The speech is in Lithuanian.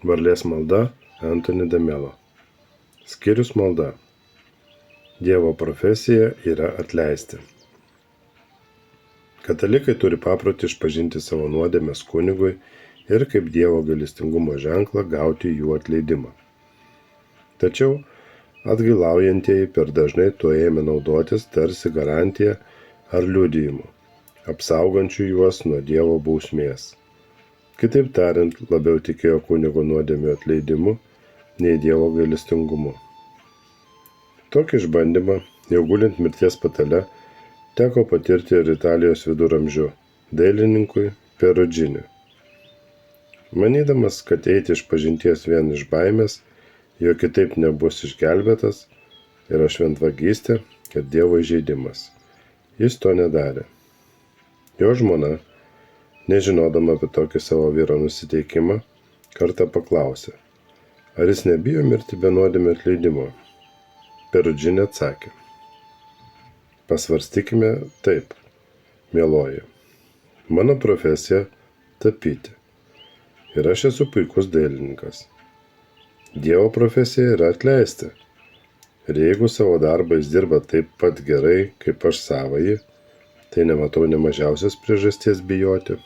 Varlės malda Antoni de Melo. Skyrius malda. Dievo profesija yra atleisti. Katalikai turi paprotį išpažinti savo nuodėmes kunigui ir kaip Dievo gailestingumo ženklą gauti jų atleidimą. Tačiau atgailaujantieji per dažnai tuo ėmė naudotis tarsi garantiją ar liudijimu, apsaugančių juos nuo Dievo bausmės. Kitaip tariant, labiau tikėjo kunigo nuodėmių atleidimu nei Dievo gailestingumu. Tokį išbandymą, jau gulint mirties patale, teko patirti ir Italijos viduramžių dailininkui Peruginiui. Manydamas, kad eiti išpažinties vien iš baimės, jo kitaip nebus išgelbėtas, yra šventvagystė ir Dievo įžeidimas. Jis to nedarė. Jo žmona, nežinodama apie tokį savo vyro nusiteikimą, kartą paklausė, ar jis nebijo mirti be nuodėmių atleidimo. Perugini atsakė, pasvarstykime taip, mieloji. Mano profesija tapyti. Ir aš esu puikus dailininkas. Dievo profesija yra atleisti. Ir jeigu savo darbą jis dirba taip pat gerai, kaip aš savąjį, tai nematau ne mažiausios priežasties bijoti.